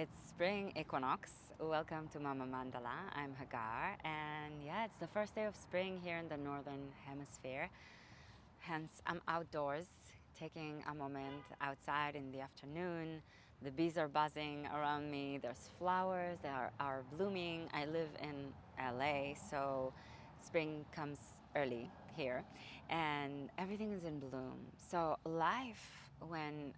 It's Spring Equinox. Welcome to Mama Mandala. I'm Hagar, and yeah, it's the first day of spring here in the Northern Hemisphere. Hence, I'm outdoors taking a moment outside in the afternoon. The bees are buzzing around me. There's flowers that are blooming. I live in LA, so spring comes early here, and everything is in bloom. So life, when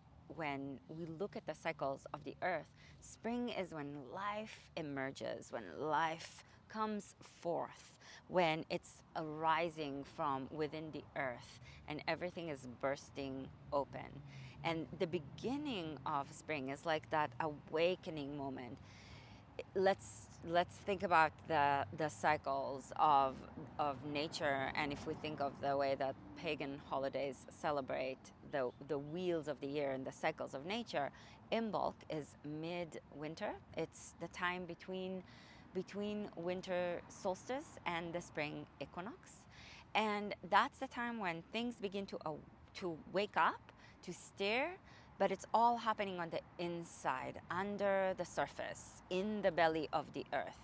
we look at the cycles of the earth, spring is when life emerges, when life comes forth, when it's arising from within the earth and everything is bursting open. And the beginning of spring is like that awakening moment. Let's think about the cycles of nature, and if we think of the way that pagan holidays celebrate the wheels of the year and the cycles of nature, Imbolc is mid-winter. It's the time between winter solstice and the spring equinox, and that's the time when things begin to wake up, to stir, but it's all happening on the inside, under the surface, in the belly of the earth.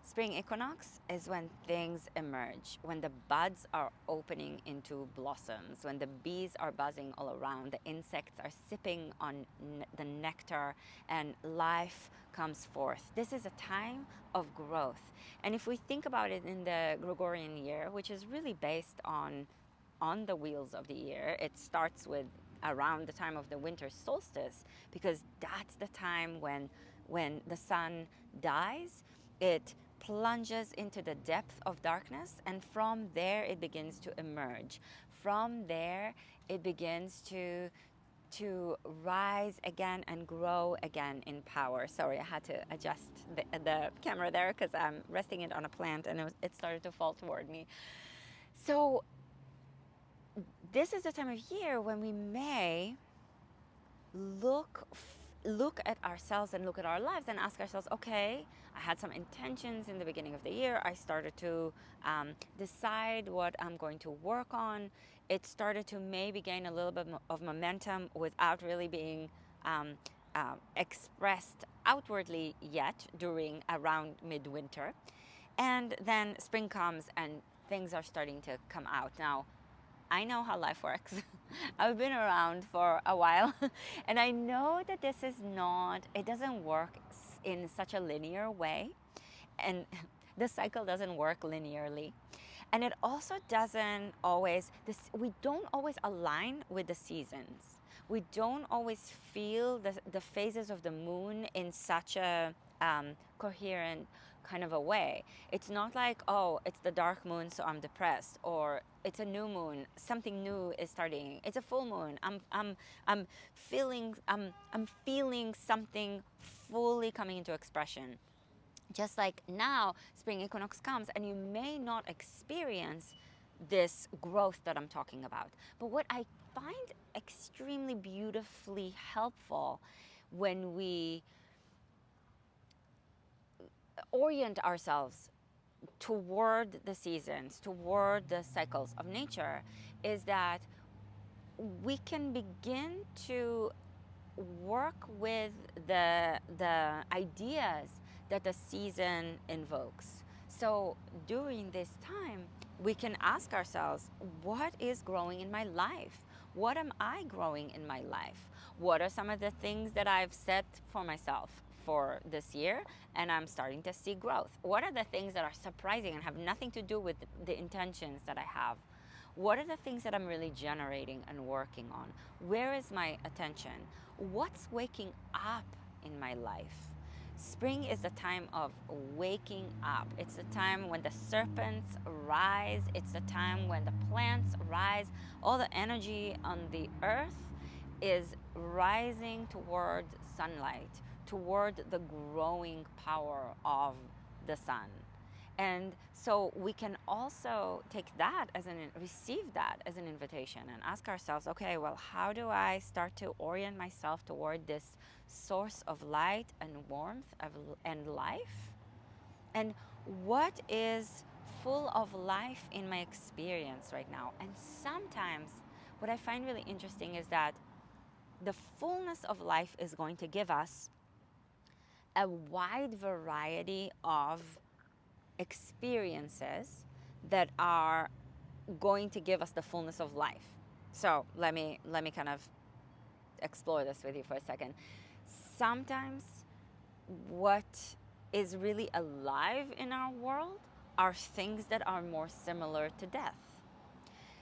Spring equinox is when things emerge, when the buds are opening into blossoms, when the bees are buzzing all around, the insects are sipping on the nectar, and life comes forth. This is a time of growth. And if we think about it in the Gregorian year, which is really based on the wheels of the year, it starts with around the time of the winter solstice, because that's the time when the sun dies, it plunges into the depth of darkness, and from there it begins to emerge. From there it begins to rise again and grow again in power. Sorry, I had to adjust the camera there because I'm resting it on a plant and it started to fall toward me. So this is the time of year when we may look at ourselves and look at our lives and ask ourselves, okay, I had some intentions in the beginning of the year. I started to decide what I'm going to work on. It started to maybe gain a little bit of momentum without really being expressed outwardly yet during around midwinter. And then spring comes and things are starting to come out. Now, I know how life works. I've been around for a while and I know that it doesn't work in such a linear way, and the cycle doesn't work linearly. And it also doesn't always, we don't always align with the seasons. We don't always feel the phases of the moon in such a coherent kind of a way. It's not like, oh, it's the dark moon, so I'm depressed, or it's a new moon, something new is starting. It's a full moon. I'm feeling something fully coming into expression. Just like now, spring equinox comes, and you may not experience this growth that I'm talking about. But what I find extremely beautifully helpful when we orient ourselves toward the seasons, toward the cycles of nature, is that we can begin to work with the ideas that the season invokes. So during this time, we can ask ourselves, what is growing in my life? What am I growing in my life? What are some of the things that I've set for myself for this year and I'm starting to see growth? What are the things that are surprising and have nothing to do with the intentions that I have? What are the things that I'm really generating and working on? Where is my attention? What's waking up in my life? Spring is the time of waking up. It's the time when the serpents rise. It's the time when the plants rise. All the energy on the earth is rising toward sunlight, toward the growing power of the sun. And so we can also take that receive that as an invitation and ask ourselves, okay, well, how do I start to orient myself toward this source of light and warmth and life? And what is full of life in my experience right now? And sometimes what I find really interesting is that the fullness of life is going to give us a wide variety of experiences that are going to give us the fullness of life. So let me kind of explore this with you for a second. Sometimes what is really alive in our world are things that are more similar to death.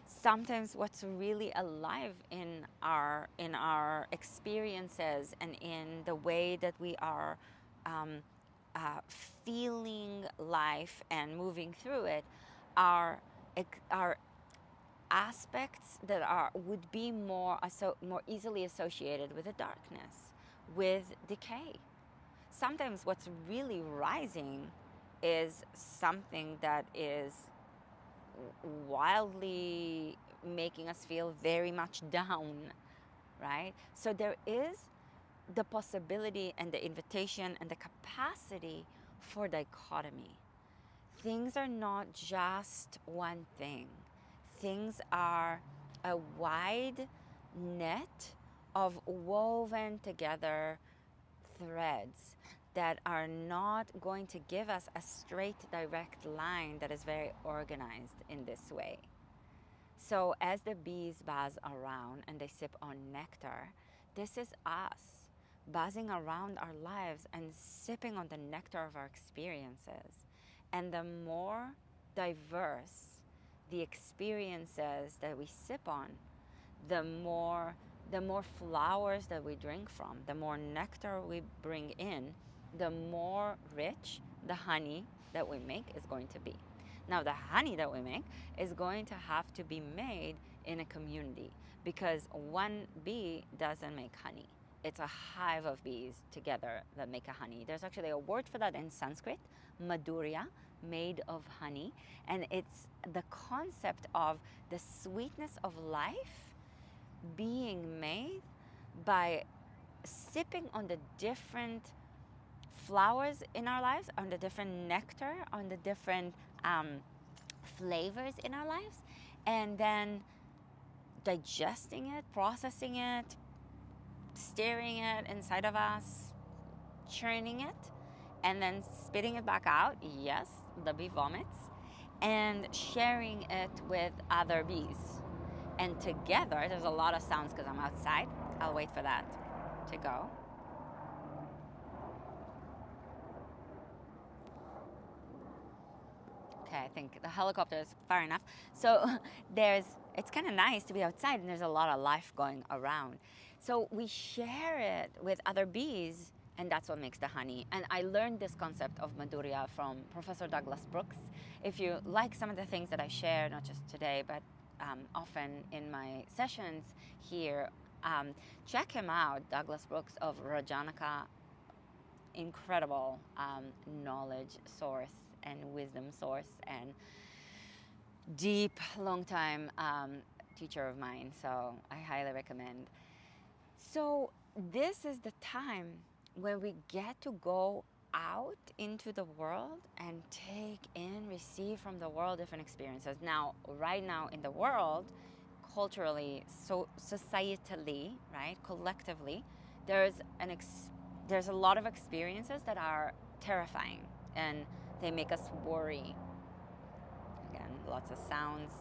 Sometimes what's really alive in our experiences and in the way that we are um, feeling life and moving through it are are aspects that would be more easily associated with the darkness, with decay. Sometimes what's really rising is something that is wildly making us feel very much down, right? So there is the possibility and the invitation and the capacity for dichotomy. Things are not just one thing. Things are a wide net of woven together threads that are not going to give us a straight, direct line that is very organized in this way. So as the bees buzz around and they sip on nectar, this is us buzzing around our lives and sipping on the nectar of our experiences. And the more diverse the experiences that we sip on, the more flowers that we drink from, the more nectar we bring in, the more rich the honey that we make is going to be. Now, the honey that we make is going to have to be made in a community, because one bee doesn't make honey. It's a hive of bees together that make a honey. There's actually a word for that in Sanskrit, madhurya, made of honey. And it's the concept of the sweetness of life being made by sipping on the different flowers in our lives, on the different nectar, on the different flavors in our lives, and then digesting it, processing it, stirring it inside of us, churning it, and then spitting it back out. Yes, the bee vomits, and sharing it with other bees. And together, there's a lot of sounds because I'm outside. I'll wait for that to go. Okay, I think the helicopter is far enough. So it's kind of nice to be outside and there's a lot of life going around. So we share it with other bees, and that's what makes the honey. And I learned this concept of Madhurya from Professor Douglas Brooks. If you like some of the things that I share, not just today, but often in my sessions here, check him out, Douglas Brooks of Rajanaka. Incredible knowledge source and wisdom source, and deep, long time teacher of mine. So I highly recommend. So this is the time when we get to go out into the world and take in, receive from the world different experiences. Now, right now in the world, culturally, so societally, right, collectively, there's a lot of experiences that are terrifying and they make us worry. Again, lots of sounds.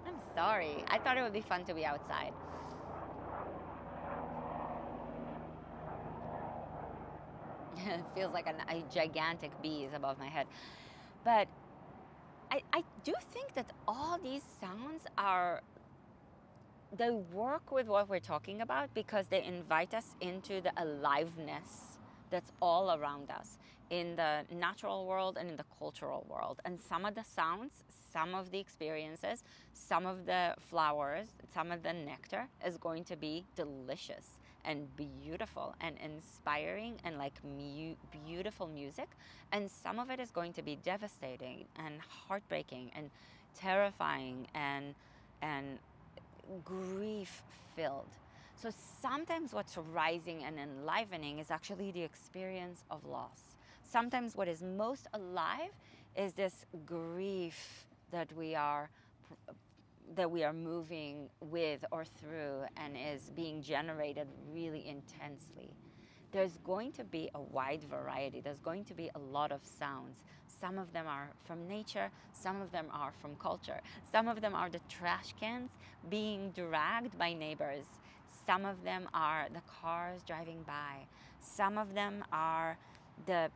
I'm sorry. I thought it would be fun to be outside. It feels like a gigantic bee is above my head. But I do think that all these sounds they work with what we're talking about, because they invite us into the aliveness that's all around us in the natural world and in the cultural world. And some of the sounds, some of the experiences, some of the flowers, some of the nectar is going to be delicious and beautiful and inspiring and like beautiful music. And some of it is going to be devastating and heartbreaking and terrifying and grief filled. So sometimes what's rising and enlivening is actually the experience of loss. Sometimes what is most alive is this grief that we are moving with or through, and is being generated really intensely. There's going to be a wide variety. There's going to be a lot of sounds. Some of them are from nature, some of them are from culture, some of them are the trash cans being dragged by neighbors, some of them are the cars driving by, some of them are the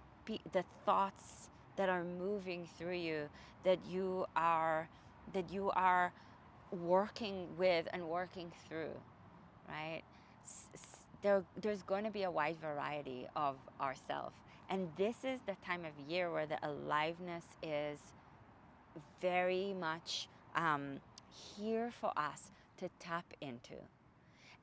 thoughts that are moving through you, that you are working with and working through, right? There's going to be a wide variety of ourself, and this is the time of year where the aliveness is very much here for us to tap into.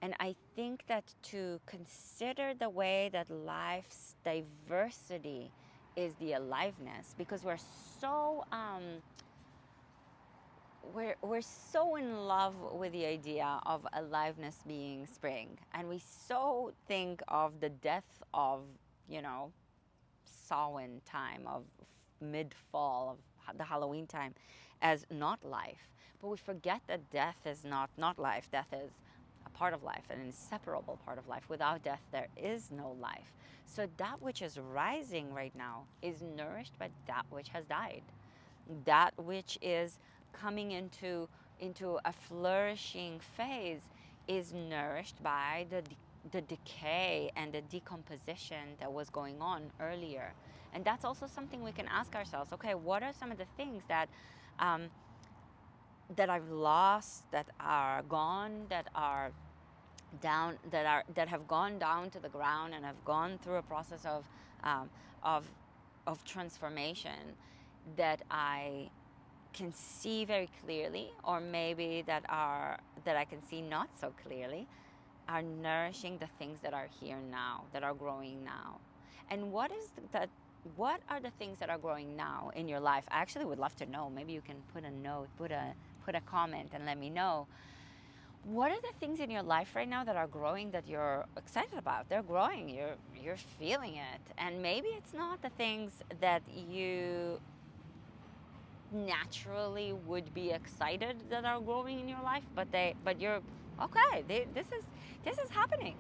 And I think that to consider the way that life's diversity is the aliveness, because we're so we're so in love with the idea of aliveness being spring, and we so think of the death of, you know, Samhain time, of mid-fall, of the Halloween time, as not life. But we forget that death is not life. Death is a part of life, an inseparable part of life. Without death, there is no life. So that which is rising right now is nourished by that which has died. That which is coming into a flourishing phase is nourished by the decay and the decomposition that was going on earlier. And that's also something we can ask ourselves. Okay, what are some of the things that that I've lost, that are gone, that are down, that have gone down to the ground and have gone through a process of transformation, that I can see very clearly, or maybe that I can see not so clearly, are nourishing the things that are here now, that are growing now. And what are the things that are growing now in your life? I actually would love to know. Maybe you can put a note, put a comment and let me know. What are the things in your life right now that are growing, that you're excited about? They're growing, you're feeling it. And maybe it's not the things that you naturally would be excited that are growing in your life, but you're okay, this is happening.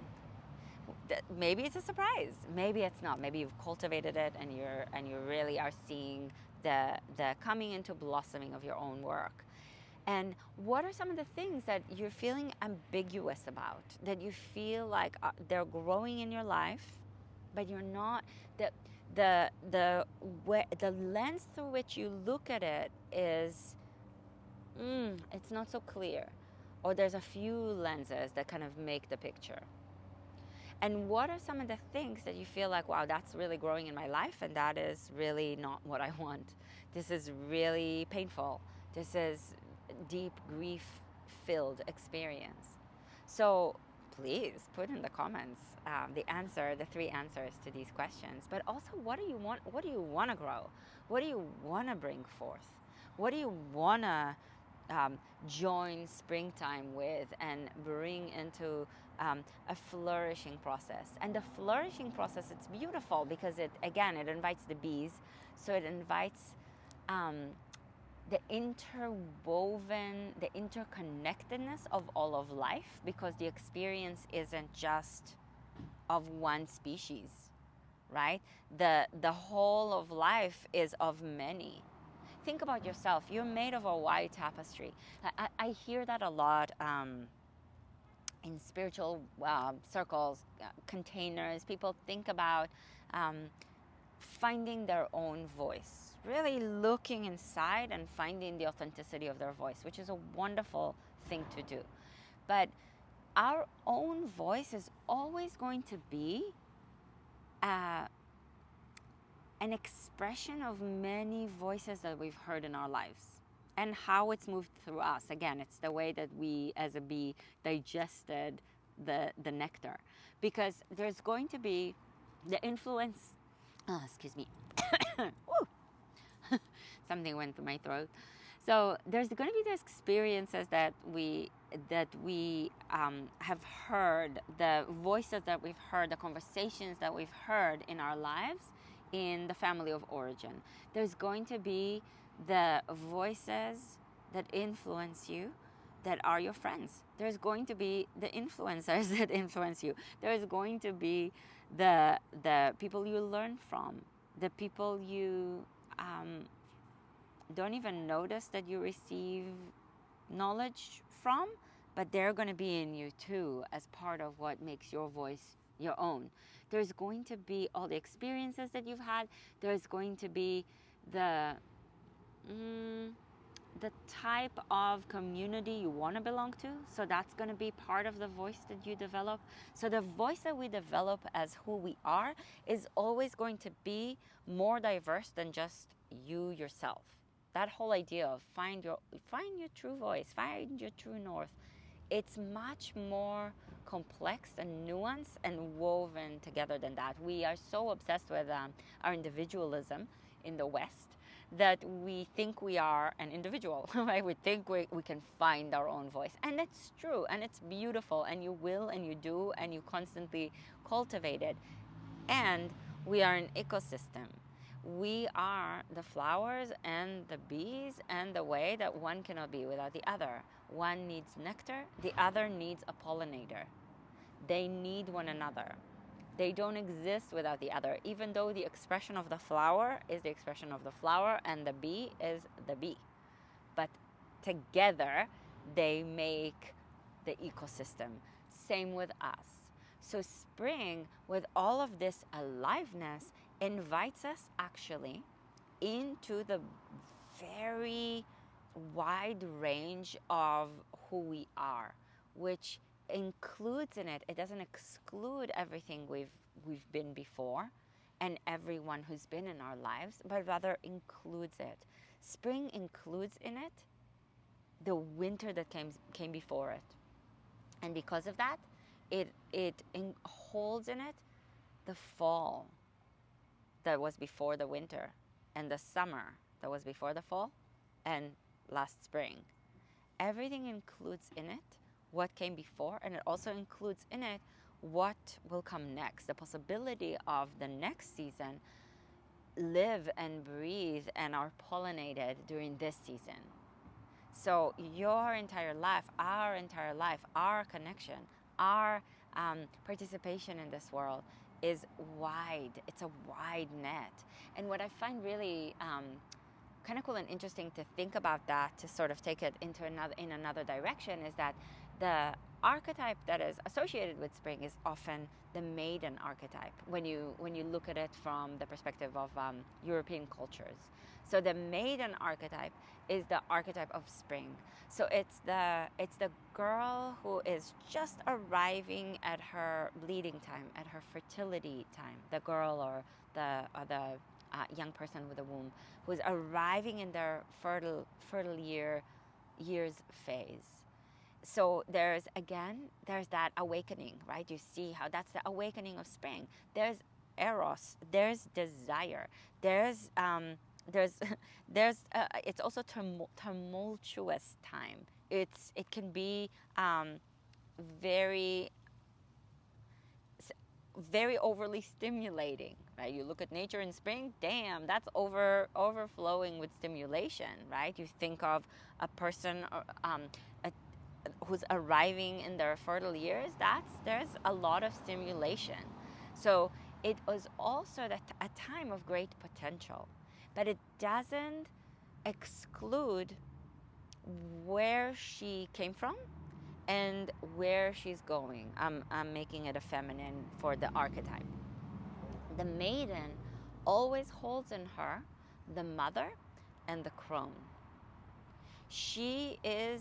Maybe it's a surprise, maybe it's not, maybe you've cultivated it and you really are seeing the coming into blossoming of your own work. And what are some of the things that you're feeling ambiguous about, that you feel like they're growing in your life, but you're not, the lens through which you look at it is it's not so clear, or there's a few lenses that kind of make the picture. And what are some of the things that you feel like, wow, that's really growing in my life, and that is really not what I want? This is really painful. This is deep grief-filled experience. So please put in the comments the 3 answers to these questions. But also, what do you want? What do you want to grow? What do you want to bring forth? What do you want to join springtime with and bring into a flourishing process? And the flourishing process, it's beautiful because it invites the bees. So it invites the interwoven, the interconnectedness of all of life, because the experience isn't just of one species, right? The whole of life is of many. Think about yourself. You're made of a wide tapestry. I hear that a lot in spiritual circles, containers. People think about finding their own voice, really looking inside and finding the authenticity of their voice, which is a wonderful thing to do. But our own voice is always going to be an expression of many voices that we've heard in our lives, and how it's moved through us. Again, it's the way that we as a bee digested the nectar, because there's going to be the influence, excuse me, something went through my throat. So there's going to be these experiences that we have heard, the voices that we've heard, the conversations that we've heard in our lives in the family of origin. There's going to be the voices that influence you that are your friends. There's going to be the influencers that influence you. There's going to be the people you learn from, the people you don't even notice that you receive knowledge from, but they're going to be in you too as part of what makes your voice your own. There's going to be all the experiences that you've had. There's going to be the type of community you want to belong to. So that's going to be part of the voice that you develop. So the voice that we develop as who we are is always going to be more diverse than just you yourself. That whole idea of find your true voice, find your true north, it's much more complex and nuanced and woven together than that. We are so obsessed with our individualism in the West that we think we are an individual, right? We think we can find our own voice. And that's true, and it's beautiful, and you will, and you do, and you constantly cultivate it. And we are an ecosystem. We are the flowers and the bees, and the way that one cannot be without the other. One needs nectar, the other needs a pollinator. They need one another. They don't exist without the other, even though the expression of the flower is the expression of the flower and the bee is the bee. But together, they make the ecosystem. Same with us. So spring, with all of this aliveness, invites us actually into the very wide range of who we are, which includes in it, it doesn't exclude everything we've been before and everyone who's been in our lives, but rather includes it. Spring includes in it the winter that came before it. And because of that, it holds in it the fall that was before the winter, and the summer that was before the fall, and last spring. Everything includes in it what came before, and it also includes in it what will come next, the possibility of the next season live and breathe and are pollinated during this season. So your entire life, our connection, our participation in this world is wide. It's a wide net. And what I find really kind of cool and interesting to think about that, to sort of take it into another direction, is that the archetype that is associated with spring is often the maiden archetype when you look at it from the perspective of European cultures. So the maiden archetype is the archetype of spring. So it's the girl who is just arriving at her bleeding time, at her fertility time. The girl or the young person with a womb who is arriving in their fertile years phase. So there's that awakening, right? You see how that's the awakening of spring. There's eros, there's desire, there's it's also tumultuous time. It can be very overly stimulating, right? You look at nature in spring, damn, that's overflowing with stimulation, right? You think of a person who's arriving in their fertile years, there's a lot of stimulation. So it was also a time of great potential, but it doesn't exclude where she came from and where she's going. I'm making it a feminine for the archetype. The maiden always holds in her the mother and the crone. She is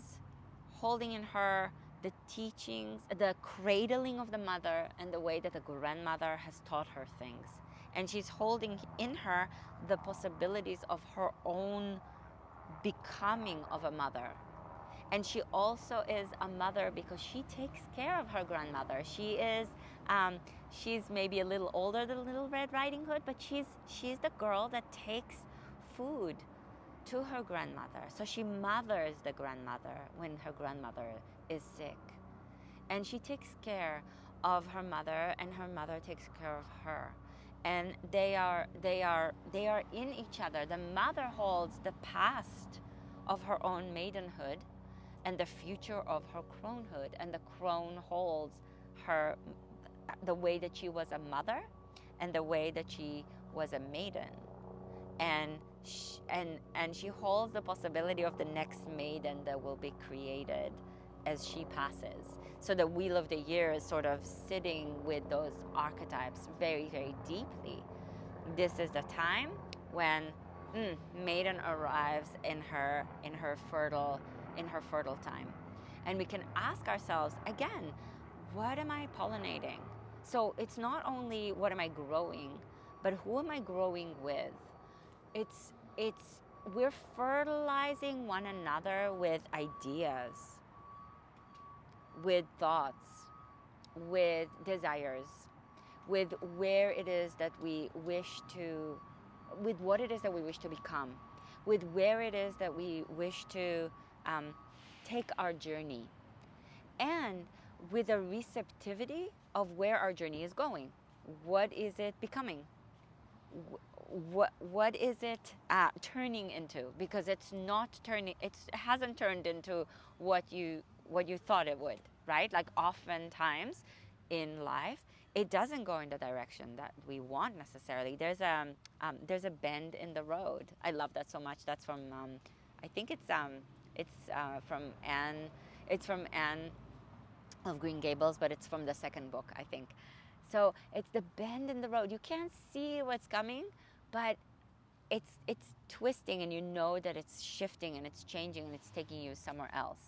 holding in her the teachings, the cradling of the mother and the way that the grandmother has taught her things. And she's holding in her the possibilities of her own becoming of a mother. And she also is a mother because she takes care of her grandmother. She's maybe a little older than Little Red Riding Hood, but she's the girl that takes food to her grandmother. So she mothers the grandmother when her grandmother is sick. And she takes care of her mother, and her mother takes care of her. And they are in each other. The mother holds the past of her own maidenhood, and the future of her cronehood. And the crone holds her, the way that she was a mother and the way that she was a maiden. And she holds the possibility of the next maiden that will be created as she passes. So the wheel of the year is sort of sitting with those archetypes very, very deeply. This is the time when maiden arrives in her fertile time. And we can ask ourselves again, what am I pollinating? So it's not only what am I growing, but who am I growing with? It's we're fertilizing one another with ideas, with thoughts, with desires, with where it is that we wish to, with what it is that we wish to become, with where it is that we wish to take our journey, and with a receptivity of where our journey is going. What is it becoming? What is it turning into? Because it's not turning, it hasn't turned into what you thought it would, right? Like oftentimes in life, it doesn't go in the direction that we want necessarily. There's a bend in the road. I love that so much. That's from I think it's from Anne. It's from Anne of Green Gables, but it's from the second book, I think. So it's the bend in the road. You can't see what's coming, but it's twisting, and you know that it's shifting and it's changing and it's taking you somewhere else.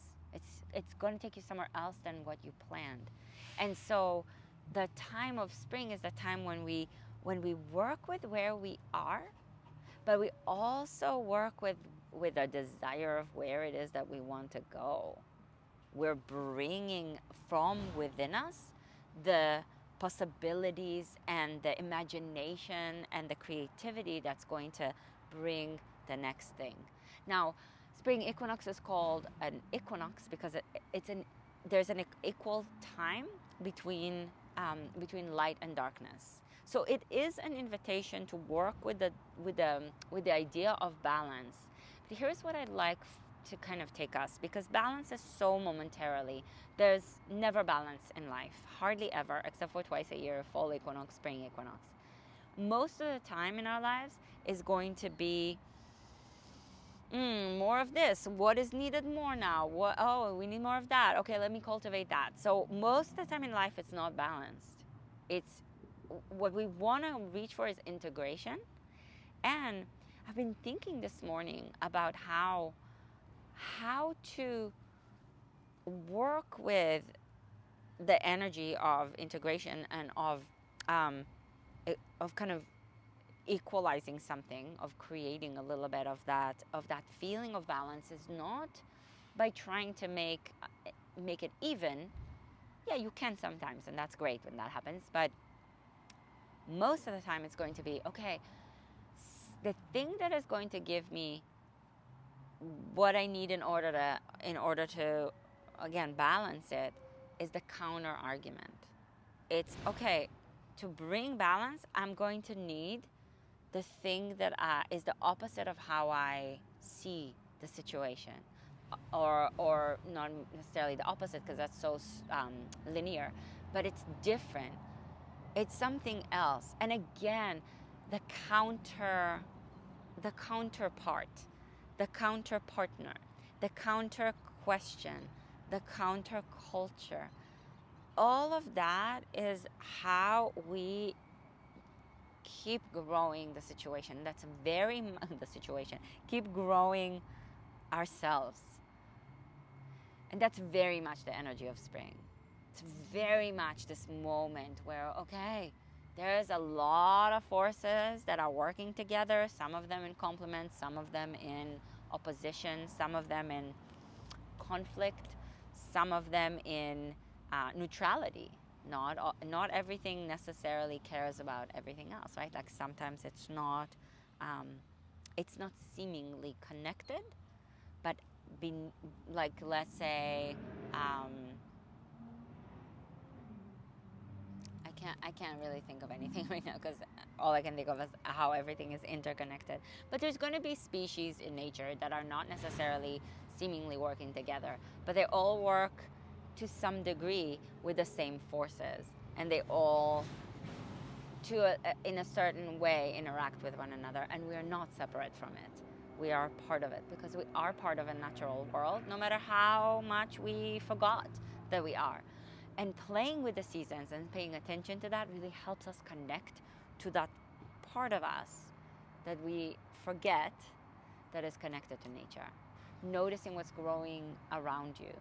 It's going to take you somewhere else than what you planned. And so the time of spring is the time when we work with where we are, but we also work with a desire of where it is that we want to go. We're bringing from within us the possibilities and the imagination and the creativity that's going to bring the next thing. Now, spring equinox is called an equinox because there's an equal time between light and darkness. So it is an invitation to work with the idea of balance. But here's what I'd like to kind of take us, because balance is so momentarily. There's never balance in life, hardly ever, except for twice a year, fall equinox, spring equinox. Most of the time in our lives is going to be more of this. What is needed more now? We need more of that. Okay, let me cultivate that. So most of the time in life, it's not balanced. It's what we want to reach for is integration. And I've been thinking this morning about how to work with the energy of integration and of kind of equalizing something, of creating a little bit of that feeling of balance, is not by trying to make it even. Yeah, you can sometimes, and that's great when that happens, but most of the time it's going to be, okay, the thing that is going to give me what I need in order to again balance it is the counter argument. It's okay, to bring balance, I'm going to need the thing that is the opposite of how I see the situation, or not necessarily the opposite, because that's so linear, but it's different. It's something else. And again, the counterpart, the counter partner, the counter question, the counter culture. All of that is how we keep growing the situation. That's very the situation. Keep growing ourselves. And that's very much the energy of spring. It's very much this moment where, okay, there's a lot of forces that are working together, some of them in complement, some of them in opposition, some of them in conflict, some of them in neutrality. Not everything necessarily cares about everything else, right? Like sometimes it's not seemingly connected, but like, let's say, I can't really think of anything right now, because all I can think of is how everything is interconnected. But there's going to be species in nature that are not necessarily seemingly working together, but they all work to some degree with the same forces, and they all in a certain way interact with one another, and we are not separate from it. We are part of it because we are part of a natural world, no matter how much we forgot that we are. And playing with the seasons and paying attention to that really helps us connect to that part of us that we forget that is connected to nature. Noticing what's growing around you,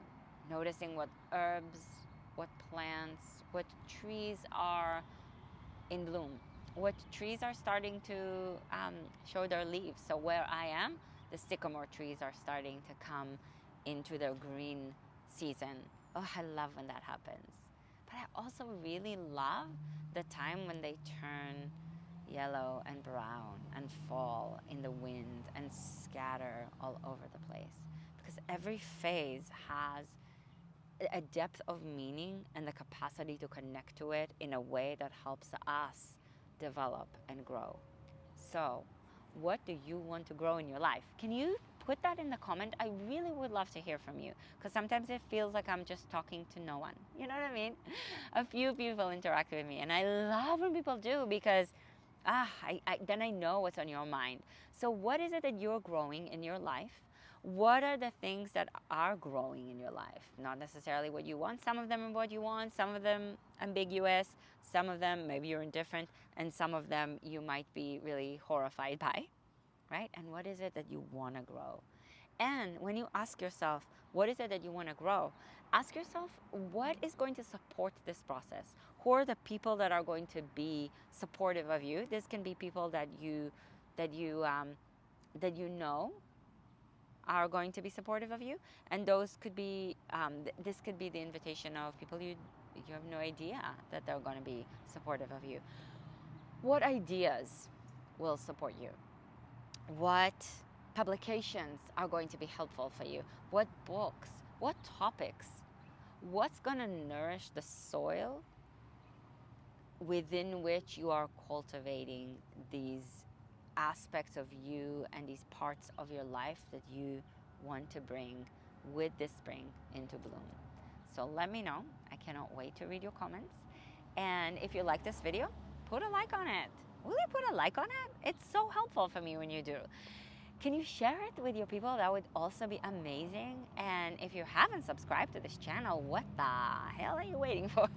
noticing what herbs, what plants, what trees are in bloom, what trees are starting to show their leaves. So where I am, the sycamore trees are starting to come into their green season. Oh, I love when that happens. But I also really love the time when they turn yellow and brown and fall in the wind and scatter all over the place. Because every phase has a depth of meaning and the capacity to connect to it in a way that helps us develop and grow. So, what do you want to grow in your life? Can you put that in the comment? I really would love to hear from you, because sometimes it feels like I'm just talking to no one. You know what I mean? A few people interact with me, and I love when people do, because then I know what's on your mind. So what is it that you're growing in your life? What are the things that are growing in your life? Not necessarily what you want. Some of them are what you want, some of them ambiguous, some of them maybe you're indifferent, and some of them you might be really horrified by, right? And what is it that you want to grow? And when you ask yourself, what is it that you want to grow? Ask yourself, what is going to support this process? Who are the people that are going to be supportive of you? This can be people that you know are going to be supportive of you, and those could be this could be the invitation of people you have no idea that they're going to be supportive of you. What ideas will support you? What publications are going to be helpful for you? What books? What topics? What's going to nourish the soil within which you are cultivating these aspects of you and these parts of your life that you want to bring with this spring into bloom? So let me know. I cannot wait to read your comments. And if you like this video, put a like on it. Will you put a like on it? It's so helpful for me when you do. Can you share it with your people? That would also be amazing. And if you haven't subscribed to this channel, what the hell are you waiting for?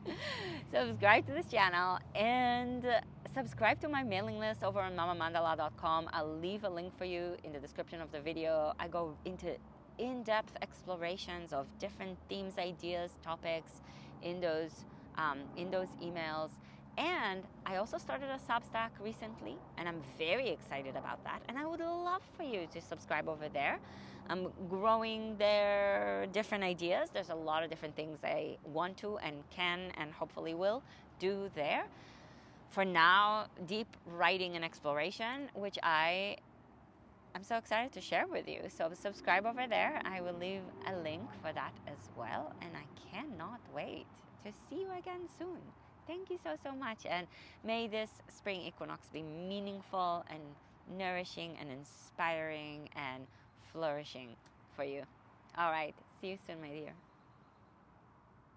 Subscribe to this channel and subscribe to my mailing list over on mamamandala.com. I'll leave a link for you in the description of the video. I go into in-depth explorations of different themes, ideas, topics in those emails. And I also started a Substack recently, and I'm very excited about that. And I would love for you to subscribe over there. I'm growing their different ideas. There's a lot of different things I want to and can and hopefully will do there. For now, deep writing and exploration, which I'm so excited to share with you. So subscribe over there. I will leave a link for that as well. And I cannot wait to see you again soon. Thank you so much, and may this spring equinox be meaningful and nourishing and inspiring and flourishing for you. All right, see you soon, my dear.